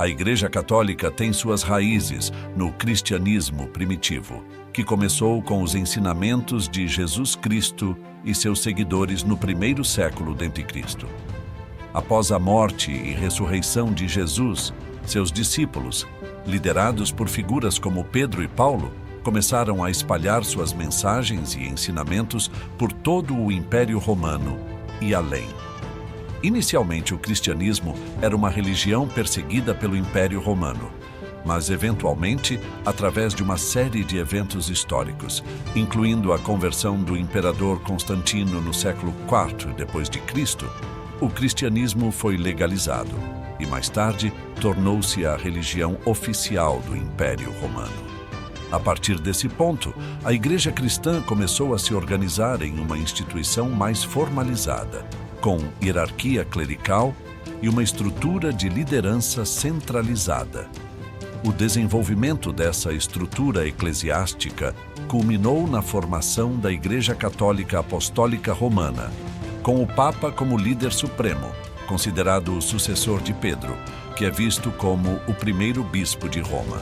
A Igreja Católica tem suas raízes no cristianismo primitivo, que começou com os ensinamentos de Jesus Cristo e seus seguidores no primeiro século d.C. Após a morte e ressurreição de Jesus, seus discípulos, liderados por figuras como Pedro e Paulo, começaram a espalhar suas mensagens e ensinamentos por todo o Império Romano e além. Inicialmente, o cristianismo era uma religião perseguida pelo Império Romano, mas eventualmente, através de uma série de eventos históricos, incluindo a conversão do imperador Constantino no século IV d.C., o cristianismo foi legalizado e, mais tarde, tornou-se a religião oficial do Império Romano. A partir desse ponto, a Igreja Cristã começou a se organizar em uma instituição mais formalizada, com hierarquia clerical e uma estrutura de liderança centralizada. O desenvolvimento dessa estrutura eclesiástica culminou na formação da Igreja Católica Apostólica Romana, com o Papa como líder supremo, considerado o sucessor de Pedro, que é visto como o primeiro bispo de Roma.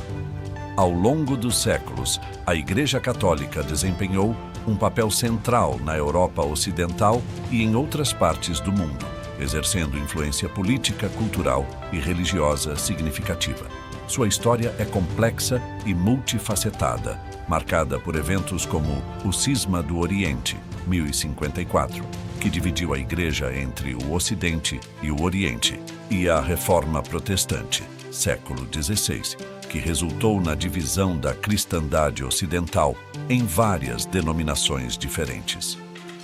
Ao longo dos séculos, a Igreja Católica desempenhou um papel central na Europa Ocidental e em outras partes do mundo, exercendo influência política, cultural e religiosa significativa. Sua história é complexa e multifacetada, marcada por eventos como o Cisma do Oriente, 1054, que dividiu a Igreja entre o Ocidente e o Oriente, e a Reforma Protestante, século XVI, que resultou na divisão da cristandade ocidental em várias denominações diferentes.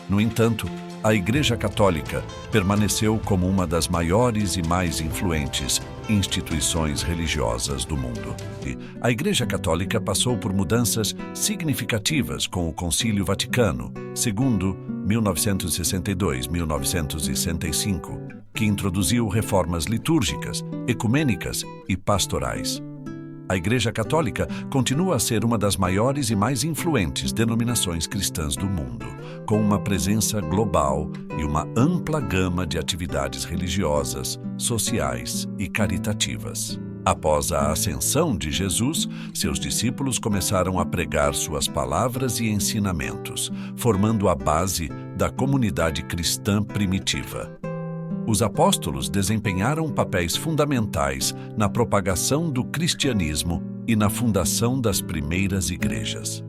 No entanto, a Igreja Católica permaneceu como uma das maiores e mais influentes instituições religiosas do mundo. E a Igreja Católica passou por mudanças significativas com o Concílio Vaticano II, 1962-1965, que introduziu reformas litúrgicas, ecumênicas e pastorais. A Igreja Católica continua a ser uma das maiores e mais influentes denominações cristãs do mundo, com uma presença global e uma ampla gama de atividades religiosas, sociais e caritativas. Após a ascensão de Jesus, seus discípulos começaram a pregar suas palavras e ensinamentos, formando a base da comunidade cristã primitiva. Os apóstolos desempenharam papéis fundamentais na propagação do cristianismo e na fundação das primeiras igrejas.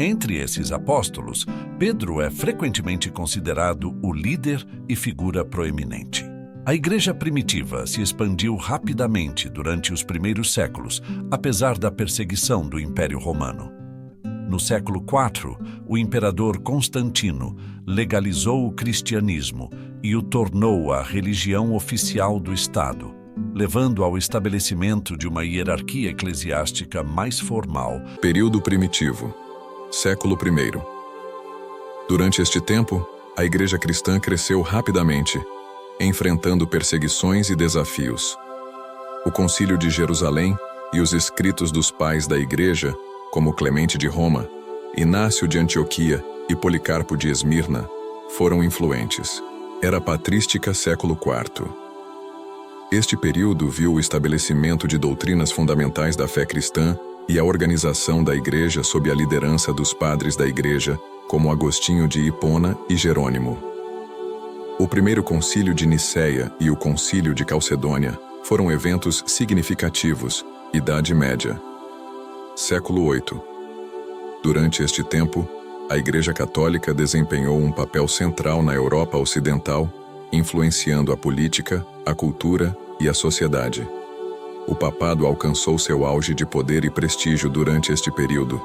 Entre esses apóstolos, Pedro é frequentemente considerado o líder e figura proeminente. A igreja primitiva se expandiu rapidamente durante os primeiros séculos, apesar da perseguição do Império Romano. No século IV, o imperador Constantino legalizou o cristianismo e o tornou a religião oficial do Estado, levando ao estabelecimento de uma hierarquia eclesiástica mais formal. Período primitivo, século I. Durante este tempo, a Igreja Cristã cresceu rapidamente, enfrentando perseguições e desafios. O Concílio de Jerusalém e os escritos dos pais da Igreja, como Clemente de Roma, Inácio de Antioquia e Policarpo de Esmirna, foram influentes. Era patrística, século IV. Este período viu o estabelecimento de doutrinas fundamentais da fé cristã e a organização da Igreja sob a liderança dos padres da Igreja, como Agostinho de Hipona e Jerônimo. O primeiro concílio de Nicéia e o concílio de Calcedônia foram eventos significativos, Idade Média. Século VIII. Durante este tempo, a Igreja Católica desempenhou um papel central na Europa Ocidental, influenciando a política, a cultura e a sociedade. O papado alcançou seu auge de poder e prestígio durante este período,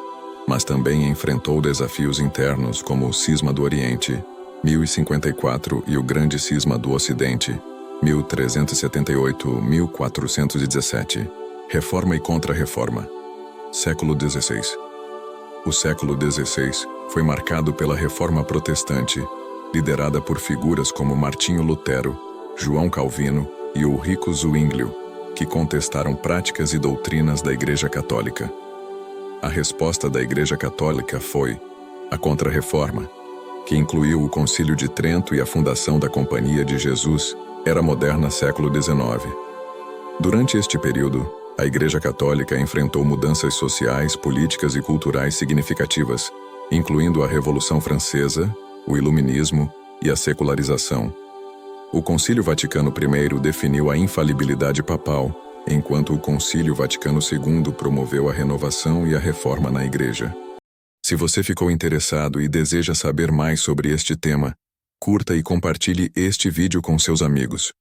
mas também enfrentou desafios internos como o Cisma do Oriente, 1054, e o Grande Cisma do Ocidente, 1378-1417. Reforma e Contra-Reforma. Século XVI. O século XVI foi marcado pela Reforma Protestante, liderada por figuras como Martinho Lutero, João Calvino e Ulrico Zwinglio, que contestaram práticas e doutrinas da Igreja Católica. A resposta da Igreja Católica foi a Contra-Reforma, que incluiu o Concílio de Trento e a fundação da Companhia de Jesus, Era Moderna, século XIX. Durante este período, a Igreja Católica enfrentou mudanças sociais, políticas e culturais significativas, incluindo a Revolução Francesa, o Iluminismo e a secularização. O Concílio Vaticano I definiu a infalibilidade papal, enquanto o Concílio Vaticano II promoveu a renovação e a reforma na Igreja. Se você ficou interessado e deseja saber mais sobre este tema, curta e compartilhe este vídeo com seus amigos.